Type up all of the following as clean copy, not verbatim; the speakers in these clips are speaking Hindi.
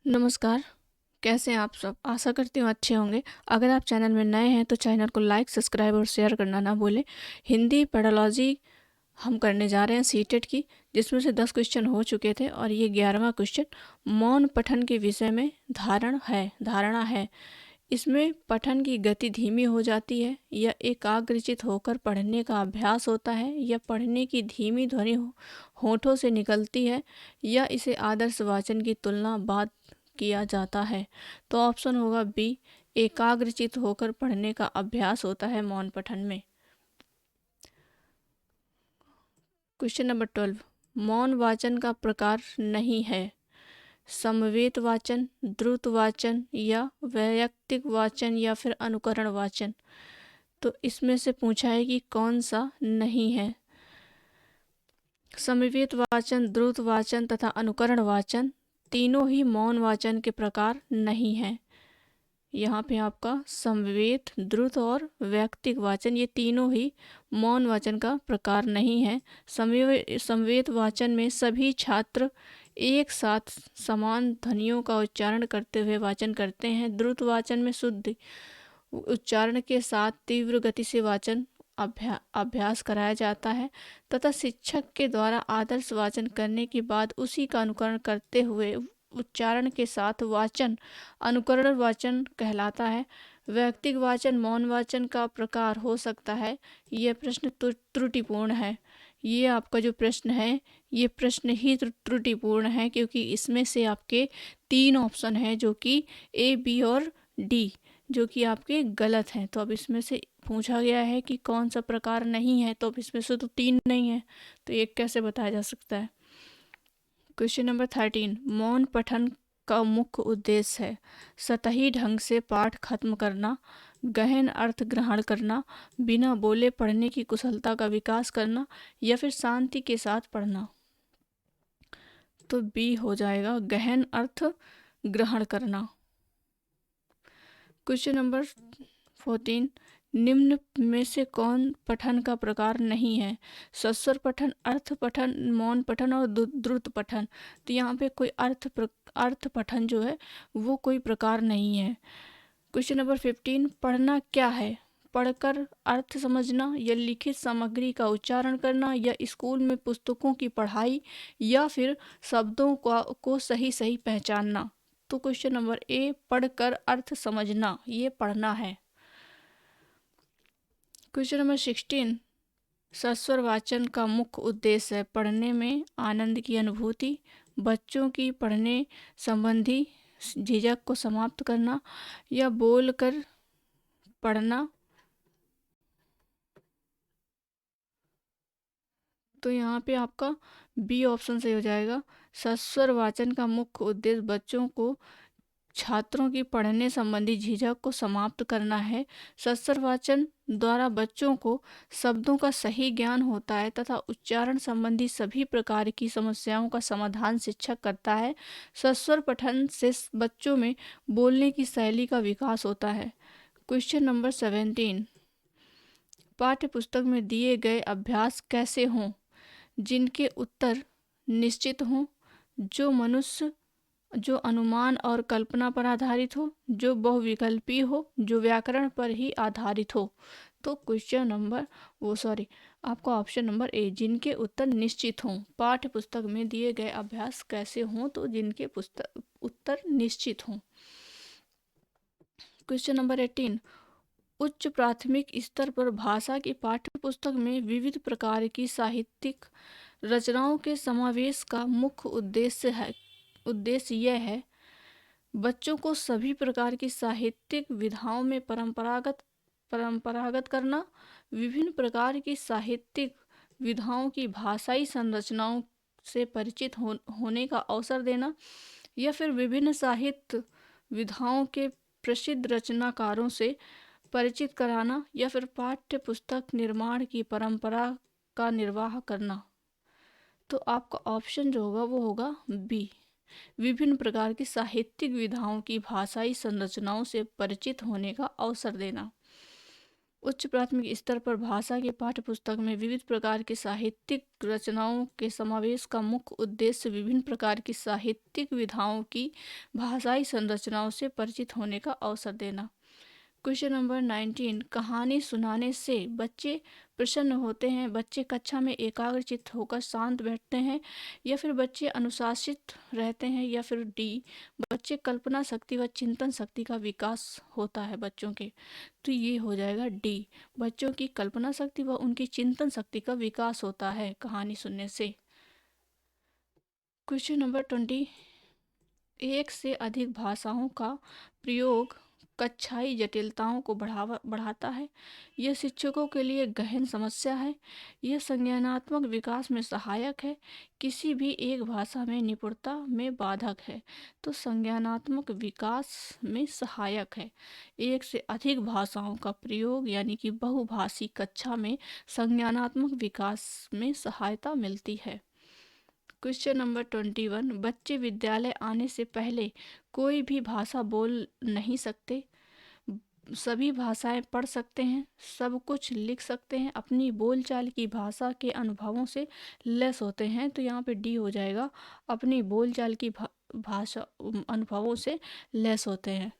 नमस्कार। कैसे हैं आप सब? आशा करती हूँ अच्छे होंगे। अगर आप चैनल में नए हैं तो चैनल को लाइक, सब्सक्राइब और शेयर करना ना भूलें। हिंदी पेडोलॉजी हम करने जा रहे हैं सीटेट की, जिसमें से 10 क्वेश्चन हो चुके थे और ये 11वां क्वेश्चन मौन पठन के विषय में धारणा है। इसमें पठन की गति धीमी हो जाती है या एकाग्रचित होकर पढ़ने का अभ्यास होता है या पढ़ने की धीमी ध्वनि होठों से निकलती है या इसे आदर्श वाचन की तुलना बाद किया जाता है। तो ऑप्शन होगा बी, एकाग्रचित होकर पढ़ने का अभ्यास होता है मौन पठन में। क्वेश्चन नंबर 12, मौन वाचन का प्रकार नहीं है। समवेत वाचन, द्रुत वाचन या वैयक्तिक वाचन या फिर अनुकरण वाचन। तो इसमें से पूछा है कि कौन सा नहीं है। समवेत वाचन, द्रुत वाचन तथा अनुकरण वाचन तीनों ही मौन वाचन के प्रकार नहीं हैं। यहाँ पे आपका समवेत, द्रुत और वैयक्तिक वाचन ये तीनों ही मौन वाचन का प्रकार नहीं है। समवेत वाचन में सभी छात्र एक साथ समान ध्वनियों का उच्चारण करते हुए वाचन करते हैं। द्रुत वाचन में शुद्ध उच्चारण के साथ तीव्र गति से वाचन अभ्यास कराया जाता है तथा शिक्षक के द्वारा आदर्श वाचन करने के बाद उसी का अनुकरण करते हुए उच्चारण के साथ वाचन अनुकरण वाचन कहलाता है। वैयक्तिक वाचन मौन वाचन का प्रकार हो सकता है। यह प्रश्न त्रुटिपूर्ण है। ये आपका जो प्रश्न है ये प्रश्न ही त्रुटिपूर्ण है, क्योंकि इसमें से आपके 3 ऑप्शन हैं जो कि ए, बी और डी जो कि आपके गलत हैं। तो अब इसमें से पूछा गया है कि कौन सा प्रकार नहीं है, तो अब इसमें से तो 3 नहीं है, तो एक कैसे बताया जा सकता है। क्वेश्चन नंबर 13, मौन पठन का मुख्य उद्देश्य है सतही ढंग से पाठ खत्म करना, गहन अर्थ ग्रहण करना, बिना बोले पढ़ने की कुशलता का विकास करना या फिर शांति के साथ पढ़ना। तो बी हो जाएगा, गहन अर्थ ग्रहण करना। क्वेश्चन नंबर 14, निम्न में से कौन पठन का प्रकार नहीं है। सस्वर पठन, अर्थ पठन, मौन पठन और द्रुत पठन। तो यहाँ पे कोई अर्थ पठन जो है वो कोई प्रकार नहीं है। क्वेश्चन नंबर 15, पढ़ना क्या है। पढ़कर अर्थ समझना या लिखित सामग्री का उच्चारण करना या स्कूल में पुस्तकों की पढ़ाई या फिर शब्दों को सही सही पहचानना। तो क्वेश्चन नंबर ए, पढ़कर अर्थ समझना, ये पढ़ना है। क्वेश्चन नंबर 16, सस्वर वाचन का मुख्य उद्देश्य है पढ़ने में आनंद की अनुभूति, बच्चों की पढ़ने संबंधी झिझक को समाप्त करना या बोलकर पढ़ना। तो यहाँ पे आपका बी ऑप्शन सही हो जाएगा। सस्वर वाचन का मुख्य उद्देश्य बच्चों को छात्रों की पढ़ने संबंधी झिझक को समाप्त करना है। सस्वर वाचन द्वारा बच्चों को शब्दों का सही ज्ञान होता है तथा उच्चारण संबंधी सभी प्रकार की समस्याओं का समाधान शिक्षक करता है। सस्वर पठन से बच्चों में बोलने की शैली का विकास होता है। क्वेश्चन नंबर 17, पाठ्य पुस्तक में दिए गए अभ्यास कैसे हों। जिनके उत्तर निश्चित हों, जो अनुमान और कल्पना पर आधारित हो, जो बहुविकल्पी हो, जो व्याकरण पर ही आधारित हो। तो क्वेश्चन नंबर आपका ऑप्शन नंबर ए, जिनके उत्तर निश्चित हों। पाठ्य पुस्तक में दिए गए अभ्यास कैसे हों, तो जिनके उत्तर निश्चित हों। क्वेश्चन नंबर 18, उच्च प्राथमिक स्तर पर भाषा की पाठ्य पुस्तक में विविध प्रकार की साहित्यिक रचनाओं के समावेश का मुख्य उद्देश्य यह है बच्चों को सभी प्रकार की साहित्यिक विधाओं में परंपरागत करना, विभिन्न प्रकार की साहित्यिक विधाओं की भाषाई संरचनाओं से परिचित होने का अवसर देना या फिर विभिन्न साहित्य विधाओं के प्रसिद्ध रचनाकारों से परिचित कराना या फिर पाठ्य पुस्तक निर्माण की परंपरा का निर्वाह करना। तो आपका ऑप्शन जो होगा वो होगा बी, विभिन्न प्रकार की साहित्यिक विधाओं की भाषाई संरचनाओं से परिचित होने का अवसर देना। उच्च प्राथमिक स्तर पर भाषा की पाठ्यपुस्तक में विविध प्रकार की साहित्यिक रचनाओं के समावेश का मुख्य उद्देश्य विभिन्न प्रकार की साहित्यिक विधाओं की भाषाई संरचनाओं से परिचित होने का अवसर देना। क्वेश्चन नंबर 19, कहानी सुनाने से बच्चे प्रसन्न होते हैं, बच्चे कक्षा में एकाग्रचित्त होकर शांत बैठते हैं, या फिर बच्चे अनुशासित रहते हैं, या फिर डी, बच्चे कल्पना शक्ति व चिंतन शक्ति का विकास होता है बच्चों के। तो ये हो जाएगा डी, बच्चों की कल्पना शक्ति व उनकी चिंतन शक्ति का विकास होता है कहानी सुनने से। क्वेश्चन नंबर 20, एक से अधिक भाषाओं का प्रयोग कक्षाई जटिलताओं को बढ़ाता है। यह शिक्षकों के लिए गहन समस्या है। यह संज्ञानात्मक विकास में सहायक है। किसी भी एक भाषा में निपुणता में बाधक है। तो संज्ञानात्मक विकास में सहायक है। एक से अधिक भाषाओं का प्रयोग यानी कि बहुभाषी कक्षा में संज्ञानात्मक विकास में सहायता मिलती है। क्वेश्चन नंबर 21, बच्चे विद्यालय आने से पहले कोई भी भाषा बोल नहीं सकते, सभी भाषाएं पढ़ सकते हैं, सब कुछ लिख सकते हैं, अपनी बोलचाल की भाषा के अनुभवों से लैस होते हैं। तो यहाँ पे डी हो जाएगा, अपनी बोलचाल की भाषा अनुभवों से लैस होते हैं।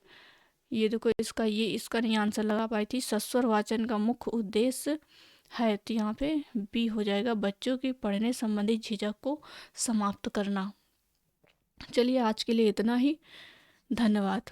ये देखो इसका नहीं आंसर लगा पाई थी। सस्वर वाचन का मुख्य उद्देश्य है, तो यहाँ पे बी हो जाएगा, बच्चों की पढ़ने संबंधी झिझक को समाप्त करना। चलिए आज के लिए इतना ही, धन्यवाद।